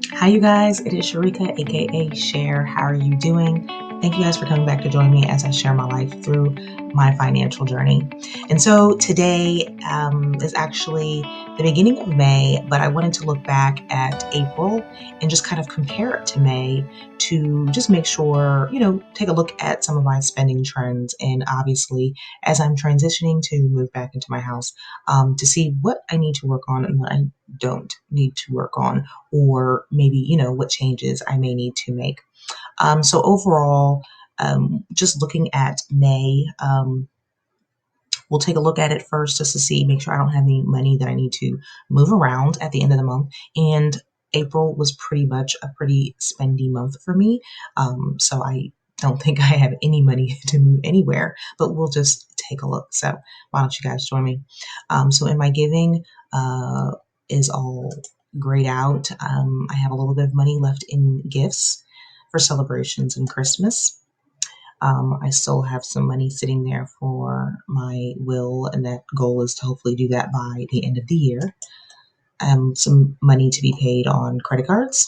Hi, you guys. It is Sharika, aka Cher. How are you doing? Thank you guys for coming back to join me as I share my life through my financial journey. And so today is actually the beginning of May, but I wanted to look back at April and just kind of compare it to May to just make sure, take a look at some of my spending trends. And obviously, as I'm transitioning to move back into my house, to see what I need to work on and what I don't need to work on, or maybe, what changes I may need to make. So overall, just looking at May, we'll take a look at it first just to see, make sure I don't have any money that I need to move around at the end of the month. And April was pretty much a pretty spendy month for me. So I don't think I have any money to move anywhere, but we'll just take a look. So why don't you guys join me? So in my giving is all grayed out. I have a little bit of money left in gifts for celebrations and Christmas. I still have some money sitting there for my will, and that goal is to hopefully do that by the end of the year. Some money to be paid on credit cards.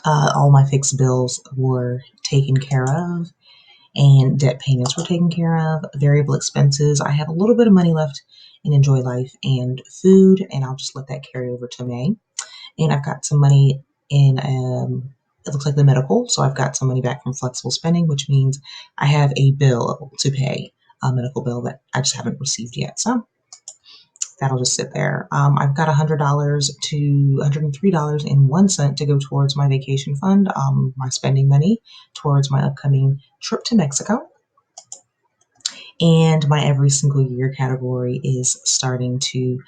All my fixed bills were taken care of, and debt payments were taken care of. Variable expenses, I have a little bit of money left in Enjoy Life and food, and I'll just let that carry over to May. And I've got some money in it looks like the medical, so I've got some money back from flexible spending, which means I have a bill to pay, a medical bill that I just haven't received yet. So that'll just sit there. I've got $100 to $103.01 to go towards my vacation fund, my spending money towards my upcoming trip to Mexico. And my every single year category is starting to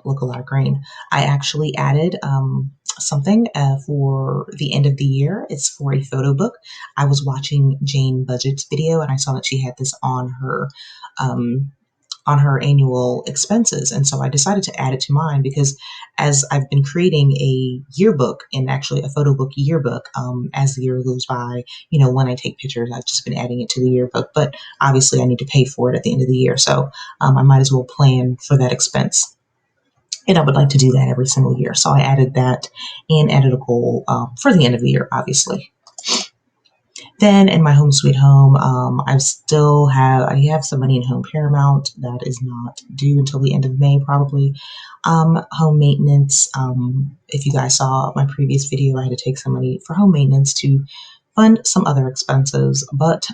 look a lot of green. I actually added something for the end of the year. It's for a photo book. I was watching Jane Budget's video and I saw that she had this um, on her annual expenses. And so I decided to add it to mine because as I've been creating a yearbook, and actually a photo book yearbook, as the year goes by, when I take pictures, I've just been adding it to the yearbook, but obviously I need to pay for it at the end of the year. So I might as well plan for that expense. And I would like to do that every single year. So I added that and added a goal for the end of the year, obviously. Then in my home sweet home, I have some money in home paramount that is not due until the end of May probably. Home maintenance. If you guys saw my previous video, I had to take some money for home maintenance to fund some other expenses, but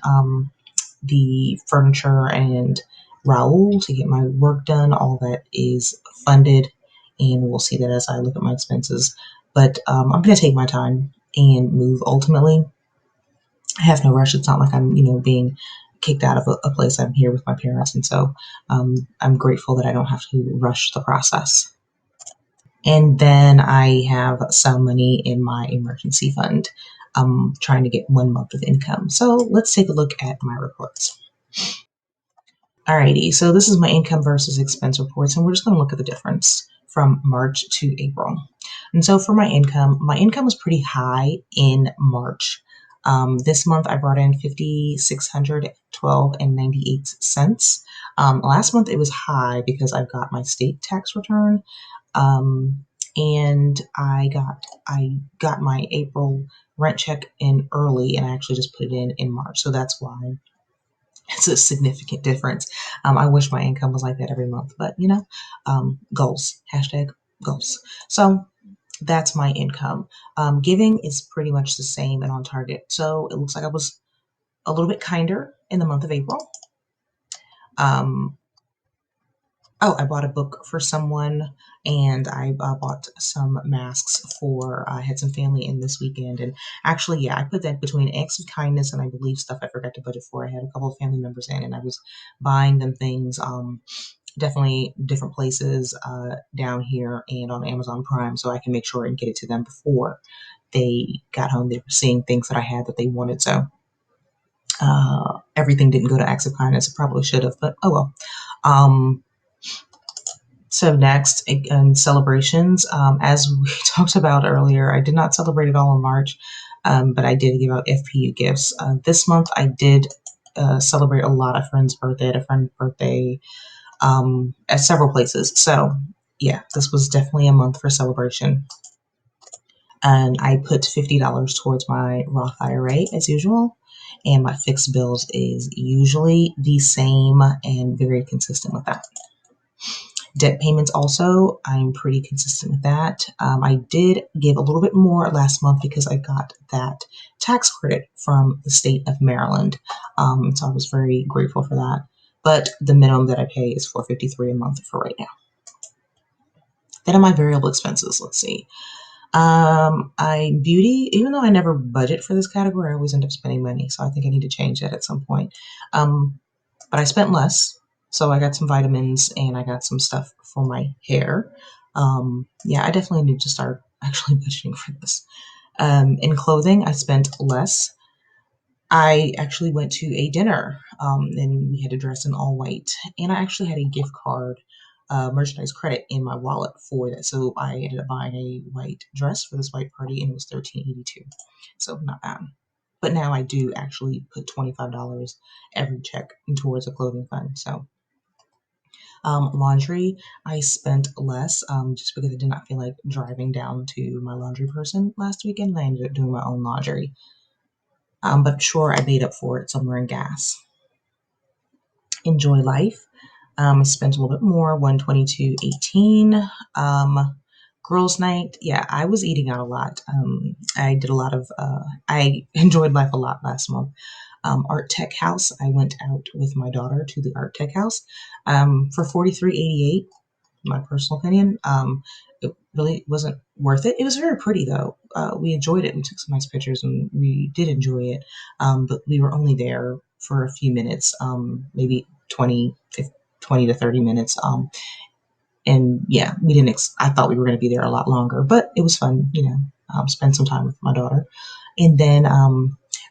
the furniture and Raoul to get my work done, all that is funded, and we'll see that as I look at my expenses. But I'm going to take my time and move ultimately. I have no rush. It's not like I'm, being kicked out of a place. I'm here with my parents. And so I'm grateful that I don't have to rush the process. And then I have some money in my emergency fund. I'm trying to get 1 month of income. So let's take a look at my reports. Alrighty, so this is my income versus expense reports, and we're just going to look at the difference from March to April. And so for my income was pretty high in March. This month I brought in $5,612.98. Last month it was high because I've got my state tax return, and I got my April rent check in early, and I actually just put it in March. So that's why it's a significant difference. I wish my income was like that every month, but goals, hashtag goals. So that's my income. Giving is pretty much the same and on target. So it looks like I was a little bit kinder in the month of April. Um, Oh, I bought a book for someone, and I bought some masks for. I had some family in this weekend, and actually, yeah, I put that between acts of kindness and I believe stuff I forgot to budget for. I had a couple of family members in, and I was buying them things. Definitely different places down here and on Amazon Prime, so I can make sure and get it to them before they got home. They were seeing things that I had that they wanted, so everything didn't go to acts of kindness. It probably should have, but oh well. Um, So next, in celebrations, as we talked about earlier, I did not celebrate it all in March, but I did give out FPU gifts. This month, I did celebrate a lot of friends' birthday, at a friend's birthday, at several places. So yeah, this was definitely a month for celebration. And I put $50 towards my Roth IRA as usual. And my fixed bills is usually the same and very consistent with that. Debt payments also, I'm pretty consistent with that. I did give a little bit more last month because I got that tax credit from the state of Maryland. So I was very grateful for that. But the minimum that I pay is $453 a month for right now. Then on my variable expenses, let's see. Beauty, even though I never budget for this category, I always end up spending money. So I think I need to change that at some point. But I spent less. So I got some vitamins and I got some stuff for my hair. Yeah, I definitely need to start actually budgeting for this. In clothing, I spent less. I actually went to a dinner and we had to dress in all white. And I actually had a gift card merchandise credit in my wallet for that. So I ended up buying a white dress for this white party and it was $13.82. So not bad. But now I do actually put $25 every check towards a clothing fund. So laundry, I spent less just because I did not feel like driving down to my laundry person last weekend. And I ended up doing my own laundry. But sure, I made up for it somewhere in gas. Enjoy life. I spent a little bit more, 122.18. Girls' night, yeah, I was eating out a lot. I did a lot of, I enjoyed life a lot last month. Art Tech House, I went out with my daughter to the Art Tech House for 43.88. My personal opinion. It really wasn't worth it. It was very pretty though. We enjoyed it. We took some nice pictures and we did enjoy it. But we were only there for a few minutes, maybe 20 to 30 minutes. And yeah, we didn't, I thought we were going to be there a lot longer, but it was fun, spend some time with my daughter. And then,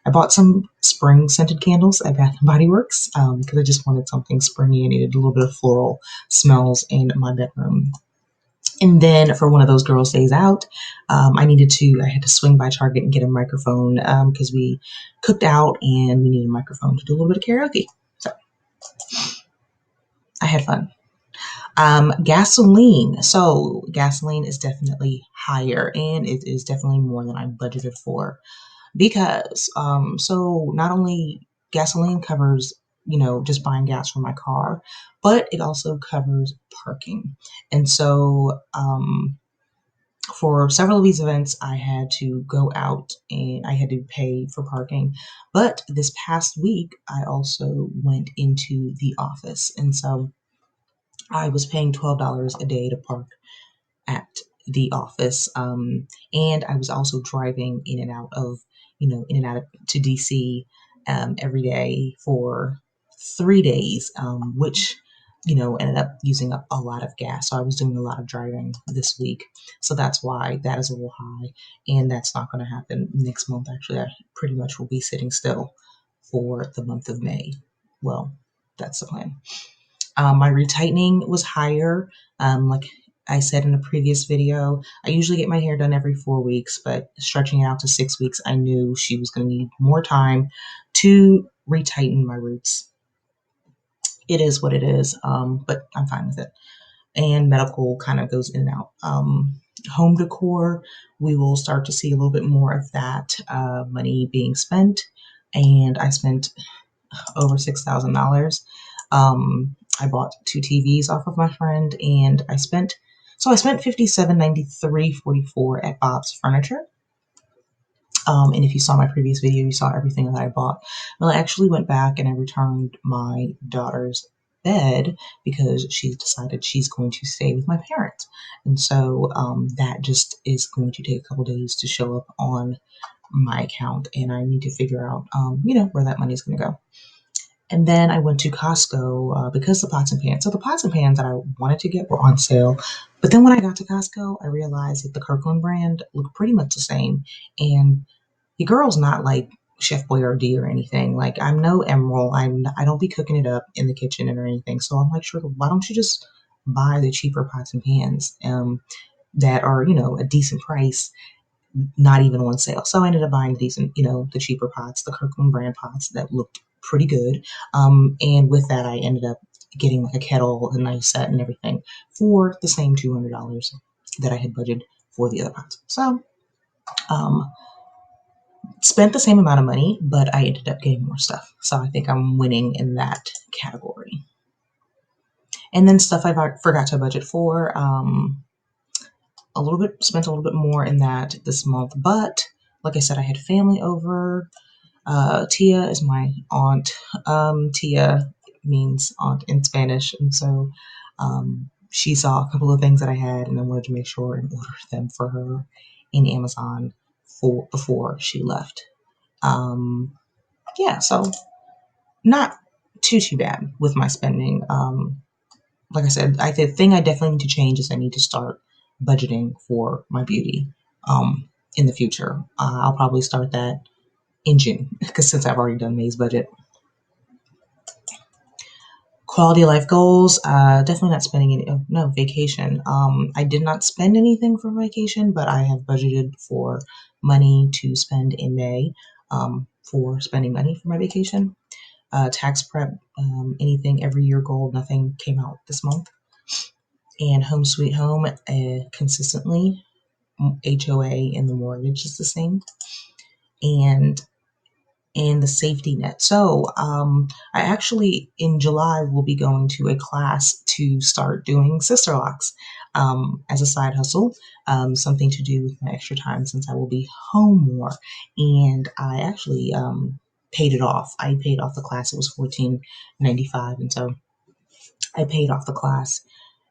I bought some spring scented candles at Bath and Body Works because I just wanted something springy. I needed a little bit of floral smells in my bedroom. And then for one of those girls' days out, I had to swing by Target and get a microphone because we cooked out and we needed a microphone to do a little bit of karaoke. So I had fun. Gasoline. So gasoline is definitely higher and it is definitely more than I budgeted for because so not only gasoline covers just buying gas for my car, but it also covers parking. And so for several of these events I had to go out and I had to pay for parking, but this past week I also went into the office, and so I was paying $12 a day to park at the office. And I was also driving in and out of, to DC every day for 3 days, which, ended up using up a lot of gas. So I was doing a lot of driving this week. So that's why that is a little high. And that's not going to happen next month. Actually, I pretty much will be sitting still for the month of May. Well, that's the plan. My retightening was higher. Like I said in a previous video, I usually get my hair done every 4 weeks, but stretching it out to 6 weeks, I knew she was going to need more time to retighten my roots. It is what it is, but I'm fine with it. And medical kind of goes in and out. Home decor, we will start to see a little bit more of that money being spent. And I spent over $6,000. I bought 2 TVs off of my friend, and I spent $57.93.44 at Bob's Furniture. And if you saw my previous video, you saw everything that I bought. Well, I actually went back and I returned my daughter's bed because she decided she's going to stay with my parents. And so that just is going to take a couple days to show up on my account, and I need to figure out, where that money is going to go. And then I went to Costco because the pots and pans. So the pots and pans that I wanted to get were on sale. But then when I got to Costco, I realized that the Kirkland brand looked pretty much the same. And your girl's not like Chef Boyardee or anything. Like I'm no Emerald. I don't be cooking it up in the kitchen or anything. So I'm like, sure, why don't you just buy the cheaper pots and pans that are, a decent price, not even on sale. So I ended up buying decent, the cheaper pots, the Kirkland brand pots that looked pretty good. And with that, I ended up getting like a kettle, a nice set, and everything for the same $200 that I had budgeted for the other pots. So Um, Spent the same amount of money, but I ended up getting more stuff. So I think I'm winning in that category. And then stuff I forgot to budget for. Spent a little bit more in that this month. But like I said, I had family over. Tia is my aunt. Tia means aunt in Spanish. And so she saw a couple of things that I had and I wanted to make sure and order them for her in Amazon for before she left. Um, yeah, so not too bad with my spending. Like I said, the thing I definitely need to change is I need to start budgeting for my beauty in the future. I'll probably start that in June because since I've already done May's budget. Quality of life goals, definitely not spending any, oh, no, vacation. I did not spend anything for vacation, but I have budgeted for money to spend in May for spending money for my vacation. Tax prep, anything every year goal, nothing came out this month. And home sweet home, consistently, HOA and the mortgage is the same. And the safety net. So I actually in July will be going to a class to start doing sister locks as a side hustle, something to do with my extra time since I will be home more. And I actually paid it off. I paid off the class. It was $14.95, and so I paid off the class.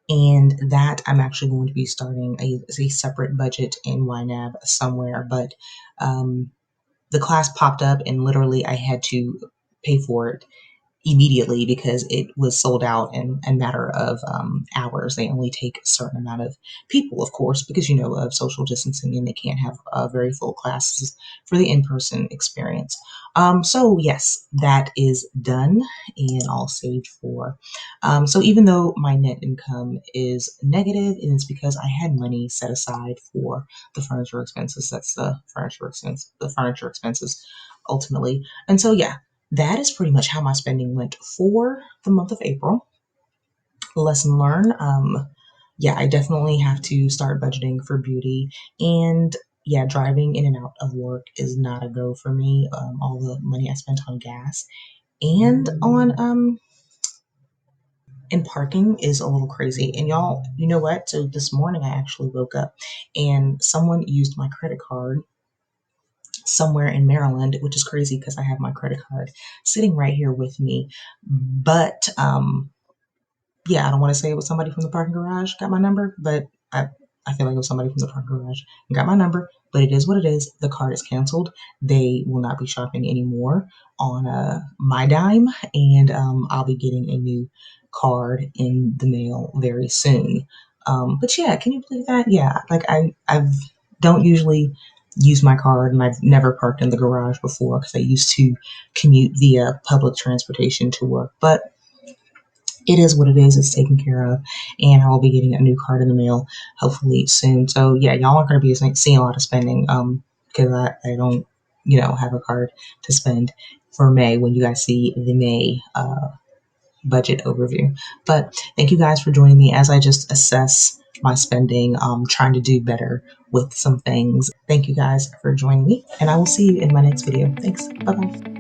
And that I'm actually going to be starting a separate budget in YNAB somewhere, but the class popped up and literally I had to pay for it immediately because it was sold out in a matter of hours. They only take a certain amount of people, of course, because of social distancing and they can't have very full classes for the in-person experience. So yes, that is done and all saved for. So even though my net income is negative, and it's because I had money set aside for the furniture expenses. That's the furniture expense. The furniture expenses ultimately. And so yeah, that is pretty much how my spending went for the month of April. Lesson learned. Yeah, I definitely have to start budgeting for beauty. And yeah, driving in and out of work is not a go for me. All the money I spent on gas and on and parking is a little crazy. And y'all, you know what? So this morning I actually woke up and someone used my credit card somewhere in Maryland, which is crazy because I have my credit card sitting right here with me. But yeah, I don't want to say it was somebody from the parking garage got my number, but I feel like it was somebody from the parking garage and got my number. But it is what it is. The card is canceled. They will not be shopping anymore on my dime, and I'll be getting a new card in the mail very soon. But yeah, can you believe that? Yeah, like I've don't usually use my card, and I've never parked in the garage before because I used to commute via public transportation to work, but it is what it is. It's taken care of, and I will be getting a new card in the mail hopefully soon. So yeah, y'all aren't going to be seeing a lot of spending because I don't have a card to spend for May when you guys see the May budget overview. But thank you guys for joining me as I just assess my spending, trying to do better with some things. Thank you guys for joining me, and I will see you in my next video. Thanks. Bye bye.